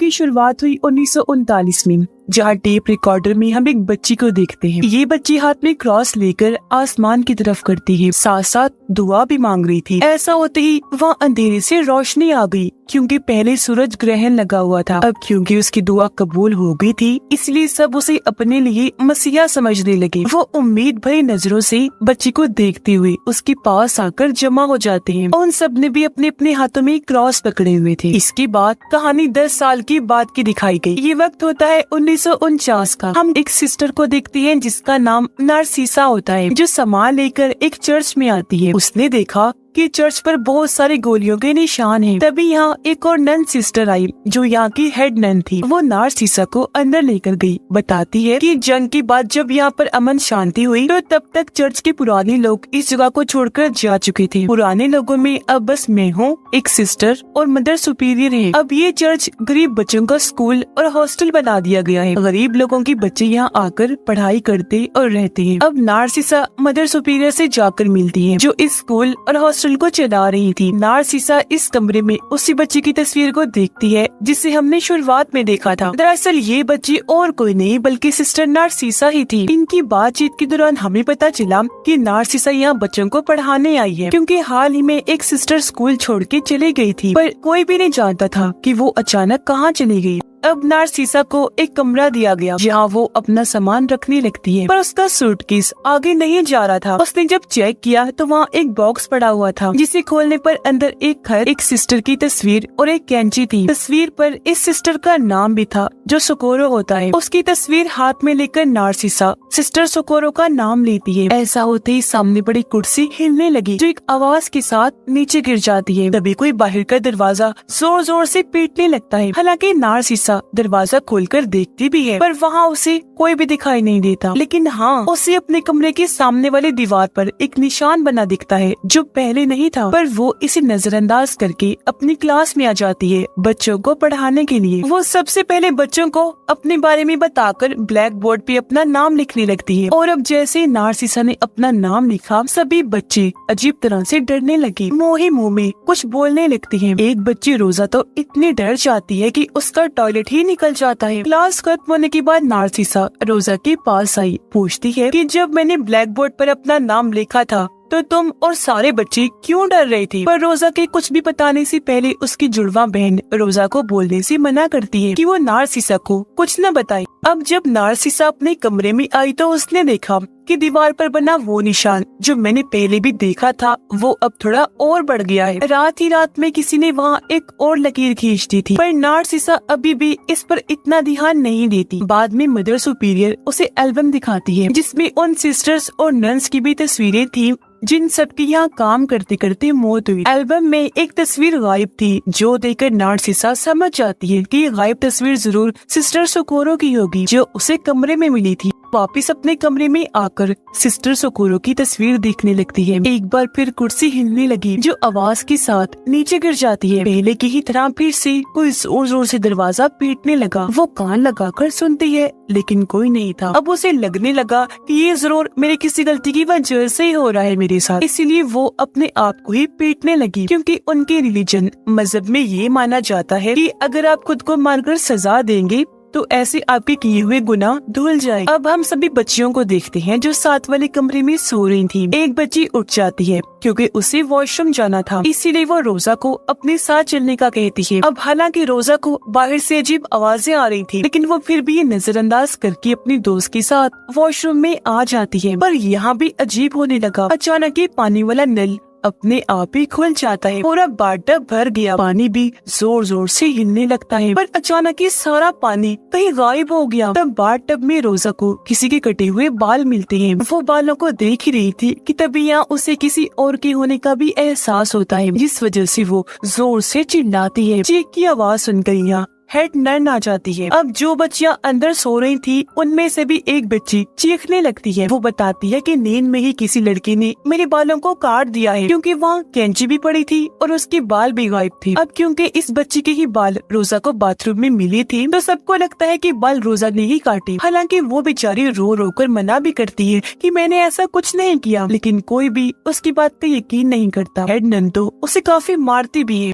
की शुरुआत हुई 1939 में, जहाँ टेप रिकॉर्डर में हम एक बच्ची को देखते हैं। ये बच्ची हाथ में क्रॉस लेकर आसमान की तरफ करती है, साथ साथ दुआ भी मांग रही थी। ऐसा होते ही वहाँ अंधेरे से रोशनी आ गई, क्योंकि पहले सूरज ग्रहण लगा हुआ था। अब क्योंकि उसकी दुआ कबूल हो गई थी, इसलिए सब उसे अपने लिए मसीहा समझने लगे। वो उम्मीद भरी नजरों से बच्ची को देखते हुए उसके पास आकर जमा हो जाते हैं। उन सब ने भी अपने अपने हाथों में क्रॉस पकड़े हुए थे। इसके बाद कहानी 10 साल की बाद की दिखाई गई। ये वक्त होता है 1949 का। हम एक सिस्टर को देखते हैं जिसका नाम नारसीसा होता है, जो सामान लेकर एक चर्च में आती है। उसने देखा कि चर्च पर बहुत सारे गोलियों के निशान हैं। तभी यहाँ एक और नन सिस्टर आई, जो यहाँ की हेड नन थी। वो नारसीसा को अंदर लेकर गई। बताती है कि जंग के बाद जब यहाँ पर अमन शांति हुई, तो तब तक चर्च के पुराने लोग इस जगह को छोड़कर जा चुके थे। पुराने लोगों में अब बस मैं हूँ, एक सिस्टर और मदर सुपीरियर है। अब ये चर्च गरीब बच्चों का स्कूल और हॉस्टल बना दिया गया है। गरीब लोगों के बच्चे यहाँ आकर पढ़ाई करते और रहते हैं। अब नारसीसा मदर सुपीरियर से जाकर मिलती है, जो इस स्कूल और हॉस्टल को चला रही थी। नारसीसा इस कमरे में उसी बच्ची की तस्वीर को देखती है, जिसे हमने शुरुआत में देखा था। दरअसल ये बच्ची और कोई नहीं बल्कि सिस्टर नारसीसा ही थी। इनकी बातचीत के दौरान हमें पता चला कि नारसीसा यहाँ बच्चों को पढ़ाने आई है, क्योंकि हाल ही में एक सिस्टर स्कूल छोड़ के चली गई थी, पर कोई भी नहीं जानता था कि वो अचानक कहाँ चली गई। अब नारसीसा को एक कमरा दिया गया, जहाँ वो अपना सामान रखने लगती है, पर उसका सूटकेस आगे नहीं जा रहा था। उसने जब चेक किया तो वहाँ एक बॉक्स पड़ा हुआ था, जिसे खोलने पर अंदर एक खत, एक सिस्टर की तस्वीर और एक कैंची थी। तस्वीर पर इस सिस्टर का नाम भी था, जो सोकोरो होता है। उसकी तस्वीर हाथ में लेकर नारसीसा सिस्टर सोकोरो का नाम लेती है। ऐसा होते ही सामने बड़ी कुर्सी हिलने लगी, जो एक आवाज के साथ नीचे गिर जाती है। तभी कोई बाहर का दरवाजा जोर जोर से पीटने लगता है। हालांकि नारसीसा दरवाजा खोलकर देखती भी है, पर वहाँ उसे कोई भी दिखाई नहीं देता। लेकिन हाँ, उसे अपने कमरे के सामने वाली दीवार पर एक निशान बना दिखता है, जो पहले नहीं था। पर वो इसे नजरअंदाज करके अपनी क्लास में आ जाती है बच्चों को पढ़ाने के लिए। वो सबसे पहले बच्चों को अपने बारे में बताकर ब्लैक बोर्ड पे अपना नाम लिखने लगती है। और अब जैसे नारसीसा ने अपना नाम लिखा, सभी बच्चे अजीब तरह से डरने लगे। मुँह ही मुँह में कुछ बोलने लगती है। एक बच्ची रोजा तो इतनी डर जाती है कि उसका टॉयलेट ही निकल जाता है। क्लास खत्म होने के बाद नारसीसा रोजा के पास आई, पूछती है कि जब मैंने ब्लैक बोर्ड पर अपना नाम लिखा था, तो तुम और सारे बच्चे क्यों डर रहे थे? पर रोजा के कुछ भी बताने से पहले उसकी जुड़वा बहन रोजा को बोलने से मना करती है कि वो नारसीसा को कुछ न बताए। अब जब नारसीसा अपने कमरे में आई, तो उसने देखा कि दीवार पर बना वो निशान, जो मैंने पहले भी देखा था, वो अब थोड़ा और बढ़ गया है। रात ही रात में किसी ने वहाँ एक और लकीर खींच दी थी, पर नारसीसा अभी भी इस पर इतना ध्यान नहीं देती। बाद में मदर सुपीरियर उसे एल्बम दिखाती है, जिसमें उन सिस्टर्स और नन्स की भी तस्वीरें थी, जिन सबकी यहाँ काम करते करते मौत हुई। एल्बम में एक तस्वीर गायब थी, जो देखकर नारसीसा समझ जाती है कि ये गायब तस्वीर जरूर सिस्टर सोकोरो की होगी, जो उसे कमरे में मिली थी। वापिस अपने कमरे में आकर सिस्टर सोकोरो की तस्वीर देखने लगती है। एक बार फिर कुर्सी हिलने लगी, जो आवाज के साथ नीचे गिर जाती है। पहले की ही तरह फिर से कोई जोर जोर से दरवाजा पीटने लगा। वो कान लगाकर सुनती है, लेकिन कोई नहीं था। अब उसे लगने लगा कि ये जरूर मेरी किसी गलती की वजह से ही हो रहा है मेरे साथ, इसीलिए वो अपने आप को ही पीटने लगी। क्योंकि उनके रिलीजन मजहब में ये माना जाता है कि अगर आप खुद को मारकर सजा देंगे, तो ऐसे आपके किए हुए गुनाह धुल जाए। अब हम सभी बच्चियों को देखते हैं, जो साथ वाले कमरे में सो रही थी। एक बच्ची उठ जाती है, क्योंकि उसे वॉशरूम जाना था, इसीलिए वो रोजा को अपने साथ चलने का कहती है। अब हालांकि रोजा को बाहर से अजीब आवाजें आ रही थी, लेकिन वो फिर भी ये नजरअंदाज करके अपनी दोस्त के साथ वॉशरूम में आ जाती है। पर यहाँ भी अजीब होने लगा। अचानक ही पानी वाला नल अपने आप ही खुल जाता है। पूरा बाथटब भर गया। पानी भी जोर जोर से हिलने लगता है, पर अचानक ही सारा पानी कहीं गायब हो गया। तब बाथटब में रोजा को किसी के कटे हुए बाल मिलते हैं। वो बालों को देख ही रही थी कि तभी यहाँ उसे किसी और के होने का भी एहसास होता है, जिस वजह से वो जोर से चिल्लाती है। चीख की आवाज सुनकर यहाँ हेड नर्न आ जाती है। अब जो बच्चियां अंदर सो रही थी, उनमें से भी एक बच्ची चीखने लगती है। वो बताती है कि नींद में ही किसी लड़के ने मेरे बालों को काट दिया है, क्योंकि वहाँ कैंची भी पड़ी थी और उसके बाल भी गायब थे। अब क्योंकि इस बच्ची के ही बाल रोजा को बाथरूम में मिले थे, तो सबको लगता है कि बाल रोजा ने ही काटे। हालांकि वो बेचारी रो रो कर मना भी करती है कि मैंने ऐसा कुछ नहीं किया, लेकिन कोई भी उसकी बात पे यकीन नहीं करता। हेड नर्न तो उसे काफी मारती भी है।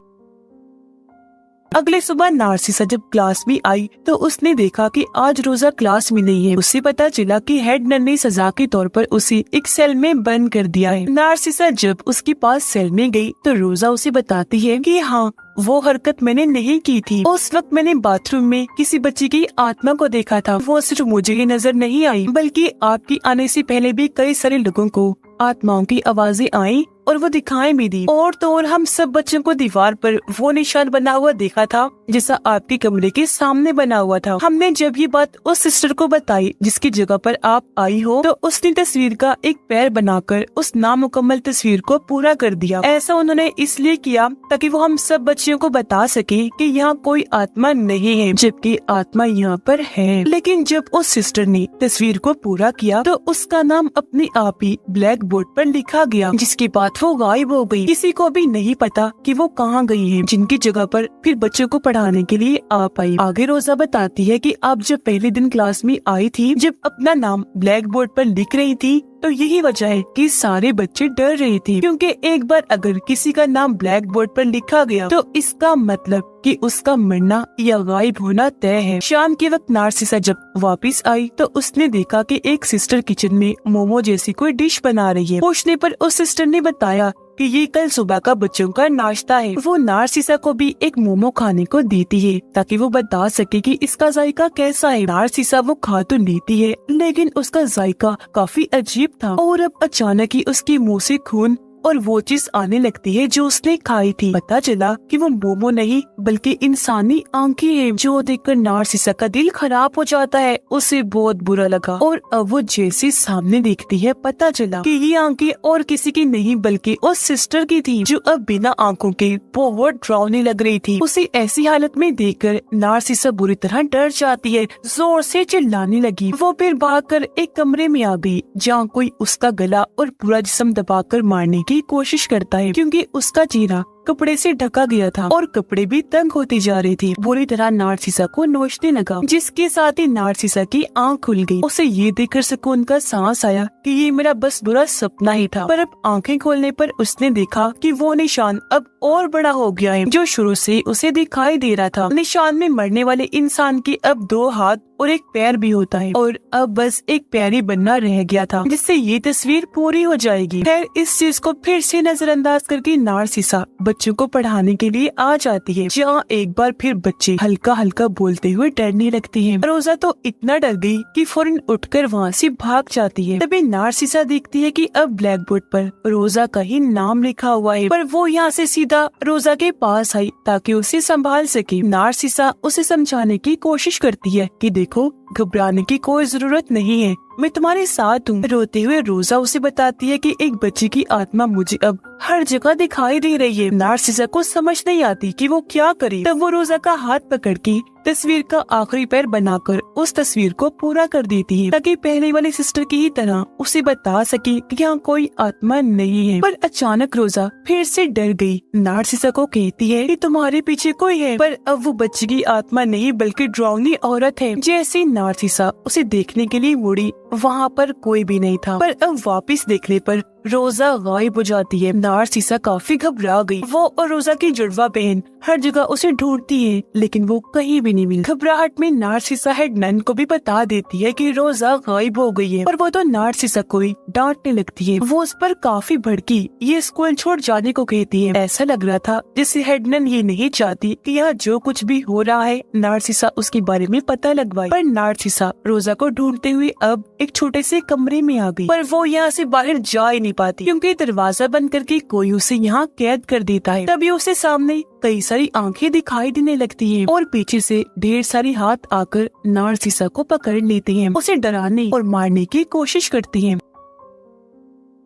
अगले सुबह नार्सिसा जब क्लास में आई तो उसने देखा कि आज रोजा क्लास में नहीं है। उसे पता चला कि हेड नन ने सजा के तौर पर उसे एक सेल में बंद कर दिया है। नार्सिसा जब उसके पास सेल में गई तो रोजा उसे बताती है कि हाँ, वो हरकत मैंने नहीं की थी। उस वक्त मैंने बाथरूम में किसी बच्ची की आत्मा को देखा था। वो सिर्फ मुझे ही नजर नहीं आई बल्कि आपकी आने से पहले भी कई सारे लोगों को आत्माओं की आवाजें आई और वो दिखाई भी दी। और तो और हम सब बच्चों को दीवार पर वो निशान बना हुआ देखा था जैसा आपके कमरे के सामने बना हुआ था। हमने जब ये बात उस सिस्टर को बताई जिसकी जगह पर आप आई हो तो उसने तस्वीर का एक पैर बनाकर उस नामुकम्मल तस्वीर को पूरा कर दिया। ऐसा उन्होंने इसलिए किया ताकि वो हम सब बच्चियों को बता सके कि यहाँ कोई आत्मा नहीं है जबकि आत्मा यहाँ पर है। लेकिन जब उस सिस्टर ने तस्वीर को पूरा किया तो उसका नाम अपने आप ही ब्लैक बोर्ड पर लिखा गया, जिसके बाद वो गायब हो गई। किसी को भी नहीं पता कि वो कहाँ गई है, जिनकी जगह पर फिर बच्चों को पढ़ाने के लिए आप आई। आगे रोजा बताती है कि आप जब पहले दिन क्लास में आई थी, जब अपना नाम ब्लैक बोर्ड पर लिख रही थी तो यही वजह है कि सारे बच्चे डर रहे थे, क्योंकि एक बार अगर किसी का नाम ब्लैक बोर्ड पर लिखा गया तो इसका मतलब कि उसका मरना या गायब होना तय है। शाम के वक्त नार्सिसा जब वापस आई तो उसने देखा कि एक सिस्टर किचन में मोमो जैसी कोई डिश बना रही है। पूछने पर उस सिस्टर ने बताया कि ये कल सुबह का बच्चों का नाश्ता है। वो नार्सिसा को भी एक मोमो खाने को देती है ताकि वो बता सके कि इसका जायका कैसा है। नार्सिसा वो खा तो लेती है लेकिन उसका जायका काफी अजीब था और अब अचानक ही उसके मुंह से खून और वो चीज आने लगती है जो उसने खाई थी। पता चला कि वो मोमो नहीं बल्कि इंसानी आंखें हैं, जो देखकर नार्सिसा का दिल खराब हो जाता है। उसे बहुत बुरा लगा और अब वो जैसे सामने देखती है पता चला कि ये आंखें और किसी की नहीं बल्कि उस सिस्टर की थी, जो अब बिना आंखों के बहुत डरावनी लग रही थी। उसे ऐसी हालत में देखकर नार्सिसा बुरी तरह डर जाती है, जोर से चिल्लाने लगी। वो फिर भागकर एक कमरे में आ गई जहाँ कोई उसका गला और पूरा जिस्म दबाकर मारने की कोशिश करता है, क्योंकि उसका चेहरा कपड़े से ढका गया था और कपड़े भी तंग होते जा रहे थे। बुरी तरह नार्सिसा को नोचने लगा, जिसके साथ ही नार्सिसा की आंख खुल गई। उसे ये देखकर सुकून का सांस आया कि ये मेरा बस बुरा सपना ही था। पर अब आंखें खोलने पर उसने देखा कि वो निशान अब और बड़ा हो गया है जो शुरू से उसे दिखाई दे रहा था। निशान में मरने वाले इंसान के अब 2 हाथ और एक पैर भी होता है और अब बस एक पैर ही बनना रह गया था, जिससे ये तस्वीर पूरी हो जाएगी। खैर इस चीज को फिर से नजरअंदाज करके नार्सिसा बच्चों को पढ़ाने के लिए आ जाती है, जहाँ एक बार फिर बच्चे हल्का हल्का बोलते हुए डरने लगते हैं। रोजा तो इतना डर गई कि फौरन उठकर वहाँ से भाग जाती है। तभी नार्सिसा देखती है कि अब ब्लैक बोर्ड पर रोजा का ही नाम लिखा हुआ है, पर वो यहाँ से सीधा रोजा के पास आई ताकि उसे संभाल सके। नार्सिसा उसे समझाने की कोशिश करती है कि देखो, घबराने की कोई जरूरत नहीं है, मैं तुम्हारे साथ हूँ। रोते हुए रोजा उसे बताती है कि एक बच्चे की आत्मा मुझे अब हर जगह दिखाई दे रही है। नार्सिसा को समझ नहीं आती कि वो क्या करे। तब वो रोजा का हाथ पकड़ के तस्वीर का आखिरी पैर बनाकर उस तस्वीर को पूरा कर देती है ताकि पहले वाली सिस्टर की ही तरह उसे बता सके कि यहाँ कोई आत्मा नहीं है। पर अचानक रोजा फिर से डर गई। नार्सिसा को कहती है कि तुम्हारे पीछे कोई है, पर अब वो बच्चे की आत्मा नहीं बल्कि डरावनी औरत है। जैसे नार्सिसा उसे देखने के लिए मुड़ी, वहाँ पर कोई भी नहीं था, पर अब वापस देखने पर रोजा गायब हो जाती है। नार्सिसा काफी घबरा गई। वो और रोजा की जुड़वा बहन हर जगह उसे ढूंढती है लेकिन वो कहीं भी नहीं मिली। घबराहट में नार्सिसा हेड नन को भी बता देती है कि रोजा गायब हो गई है, पर वो तो नार्सिसा को ही डांटने लगती है। वो उस पर काफी भड़की, ये स्कूल छोड़ जाने को कहती है। ऐसा लग रहा था जैसे हेड नन ये नहीं चाहती कि यहाँ जो कुछ भी हो रहा है नार्सिसा उसके बारे में पता लगवाए। पर नार्सिसा रोजा को ढूंढते हुए अब एक छोटे से कमरे में आ गई, पर वो यहाँ से बाहर जा ही नहीं पाती क्योंकि दरवाजा बंद करके कोई उसे यहाँ कैद कर देता है। तभी उसे सामने कई सारी आंखें दिखाई देने लगती हैं और पीछे से ढेर सारी हाथ आकर नार्सिसा को पकड़ लेते हैं, उसे डराने और मारने की कोशिश करती हैं।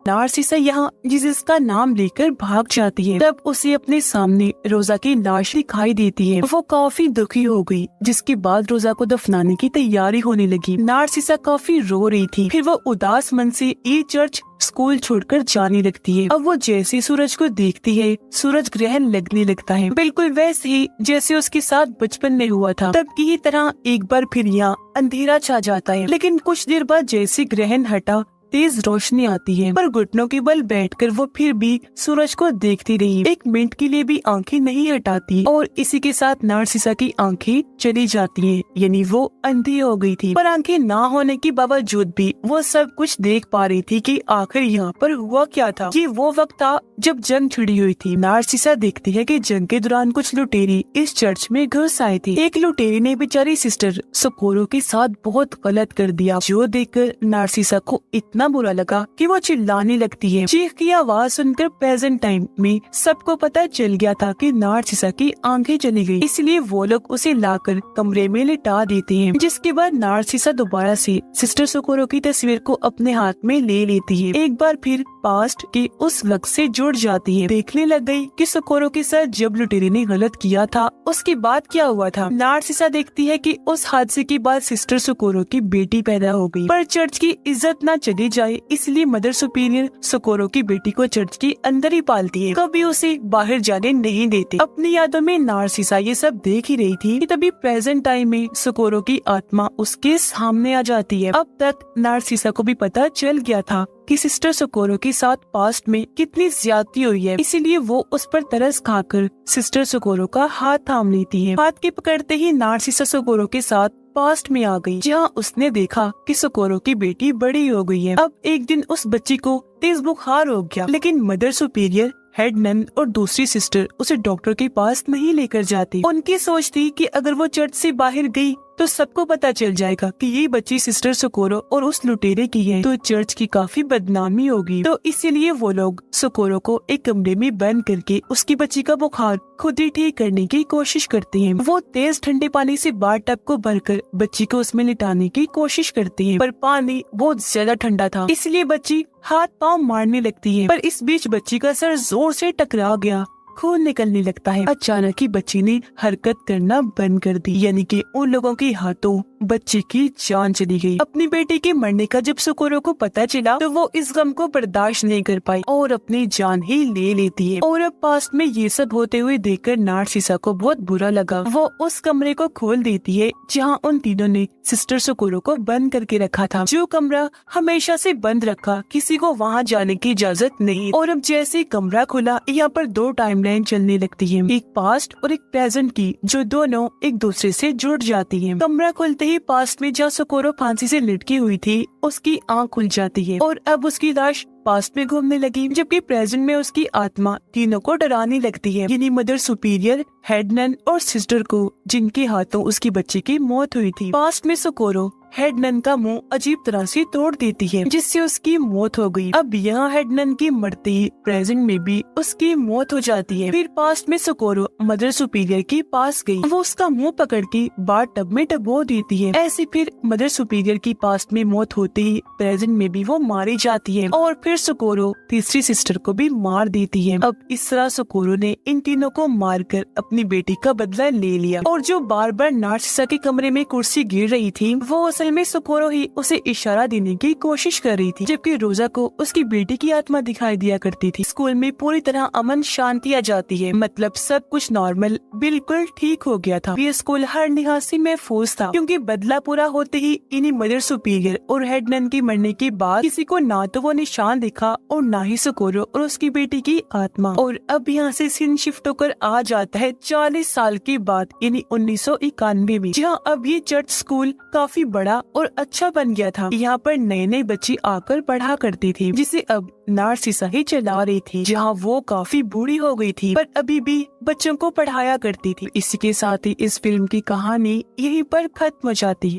नार्सिसा यहाँ जीसस का नाम लेकर भाग जाती है। तब उसे अपने सामने रोजा की लाश दिखाई देती है। वो काफी दुखी हो गई, जिसके बाद रोजा को दफनाने की तैयारी होने लगी। नार्सिसा काफी रो रही थी। फिर वो उदास मन से ये चर्च स्कूल छोड़कर जाने लगती है। अब वो जैसे सूरज को देखती है, सूरज ग्रहण लगने लगता है, बिल्कुल वैसे ही जैसे उसके साथ बचपन में हुआ था। तब की ही तरह एक बार फिर यहाँ अंधेरा छा जाता है। लेकिन कुछ देर बाद जैसे ग्रहण हटा, तेज रोशनी आती है, पर घुटनों के बल बैठकर वो फिर भी सूरज को देखती रही। एक मिनट के लिए भी आंखें नहीं हटाती और इसी के साथ नार्सिसा की आंखें चली जाती हैं, यानी वो अंधी हो गई थी। पर आंखें ना होने के बावजूद भी वो सब कुछ देख पा रही थी कि आखिर यहाँ पर हुआ क्या था। ये वो वक्त था जब जंग छिड़ी हुई थी। नार्सिसा देखती है कि जंग के दौरान कुछ लुटेरी इस चर्च में घुस आए थे। एक लुटेरी ने बेचारी सिस्टर सोकोरो के साथ बहुत गलत कर दिया, जो देखकर नार्सिसा को इतना बुरा लगा कि वो चिल्लाने लगती है। चीख की आवाज सुनकर प्रेजेंट टाइम में सबको पता चल गया था कि नार्सिसा की आंखें चली गई, इसलिए वो लोग उसे लाकर कमरे में लिटा देते हैं। जिसके बाद नार्सिसा दोबारा से सिस्टर सोकोरो की तस्वीर को अपने हाथ में ले लेती है। एक बार फिर पास्ट के उस वक्त से जुड़ जाती है। देखने लग गई कि सोकोरो के साथ जब लुटेरे ने गलत किया था उसके बाद क्या हुआ था। नार्सिसा देखती है कि उस हादसे के बाद सिस्टर सोकोरो की बेटी पैदा हो गई, पर चर्च की इज्जत न चली जाए इसलिए मदर सुपीरियर सोकोरो की बेटी को चर्च के अंदर ही पालती है, कभी उसे बाहर जाने नहीं देते। अपनी यादों में नार्सिसा ये सब देख ही रही थी कि तभी प्रेजेंट टाइम में सोकोरो की आत्मा उसके सामने आ जाती है। अब तक नार्सिसा को भी पता चल गया था कि सिस्टर सोकोरो के साथ पास्ट में कितनी ज्यादती हुई है, इसीलिए वो उस पर तरस खाकर सिस्टर सोकोरो का हाथ थाम लेती है। हाथ के पकड़ते ही नार्सिसा सोकोरो के साथ पास्ट में आ गई, जहाँ उसने देखा कि सोकोरो की बेटी बड़ी हो गई है। अब एक दिन उस बच्ची को तेज बुखार हो गया, लेकिन मदर सुपीरियर, हेड नन और दूसरी सिस्टर उसे डॉक्टर के पास नहीं लेकर जाती। उनकी सोच थी कि अगर वो चर्च से बाहर गई तो सबको पता चल जाएगा कि ये बच्ची सिस्टर सोकोरो और उस लुटेरे की है, तो चर्च की काफी बदनामी होगी। तो इसीलिए वो लोग सोकोरो को एक कमरे में बंद करके उसकी बच्ची का बुखार खुद ही ठीक करने की कोशिश करते हैं। वो तेज ठंडे पानी से बाथ टब को भरकर बच्ची को उसमें लिटाने की कोशिश करते हैं, पर पानी बहुत ज्यादा ठंडा था, इसलिए बच्ची हाथ पाँव मारने लगती है। पर इस बीच बच्ची का सर जोर से टकरा गया, खून निकलने लगता है। अचानक ही बच्ची ने हरकत करना बंद कर दी, यानी कि उन लोगों के हाथों बच्ची की जान चली गई। अपनी बेटी के मरने का जब सोकोरो को पता चला तो वो इस गम को बर्दाश्त नहीं कर पाई और अपनी जान ही ले लेती है। और अब पास्ट में ये सब होते हुए देखकर नार्सिसा को बहुत बुरा लगा। वो उस कमरे को खोल देती है जहाँ उन तीनों ने सिस्टर सोकोरो को बंद करके रखा था, जो कमरा हमेशा से बंद रखा, किसी को वहाँ जाने की इजाजत नहीं। और अब जैसे कमरा खुला, यहाँ पर दो टाइमलाइन चलने लगती है, एक पास्ट और एक प्रेजेंट की, जो दोनों एक दूसरे से जुड़ जाती है। कमरा खुलते ही पास्ट में जहाँ सोकोरो फांसी से लटकी हुई थी उसकी आंख खुल जाती है और अब उसकी लाश पास्ट में घूमने लगी, जबकि प्रेजेंट में उसकी आत्मा तीनों को डराने लगती है, यानी मदर सुपीरियर, हेड नन और सिस्टर को, जिनके हाथों उसकी बच्ची की मौत हुई थी। पास्ट में सोकोरो हेड नन का मुंह अजीब तरह से तोड़ देती है, जिससे उसकी मौत हो गई। अब यहाँ हेड नन की मरते ही प्रेजेंट में भी उसकी मौत हो जाती है। फिर पास्ट में सोकोरो मदर सुपीरियर के पास गई, वो उसका मुंह पकड़ के बाथ टब में डबो देती है। ऐसे फिर मदर सुपीरियर की पास्ट में मौत होते ही प्रेजेंट में भी वो मारी जाती है और फिर सोकोरो तीसरी सिस्टर को भी मार देती है। अब इस तरह सोकोरो ने इन तीनों को मारकर अपनी बेटी का बदला ले लिया। और जो बार बार नार्सिसा के कमरे में कुर्सी गिर रही थी, वो असल में सोकोरो ही उसे इशारा देने की कोशिश कर रही थी, जबकि रोजा को उसकी बेटी की आत्मा दिखाई दिया करती थी। स्कूल में पूरी तरह अमन शांति आ जाती है, मतलब सब कुछ नॉर्मल बिल्कुल ठीक हो गया था। ये स्कूल हर लिहाज से महफूज था, क्योंकि बदला पूरा होते ही इन्हीं मदर सुपीरियर और हेड नन के मरने के बाद किसी को ना तो वो निशान दिखा और ना ही सोकोरो और उसकी बेटी की आत्मा। और अब यहाँ से सीन शिफ्ट होकर आ जाता है 40 साल के बाद, यानी 1991 में, जहाँ अब ये चर्च स्कूल काफी बड़ा और अच्छा बन गया था। यहाँ पर नए नए बच्चे आकर पढ़ा करते थे, जिसे अब नार्सिसा ही चला रही थी, जहाँ वो काफी बूढ़ी हो गई थी, पर अभी भी बच्चों को पढ़ाया करती थी। इसी के साथ ही इस फिल्म की कहानी यहीं पर खत्म हो जाती है।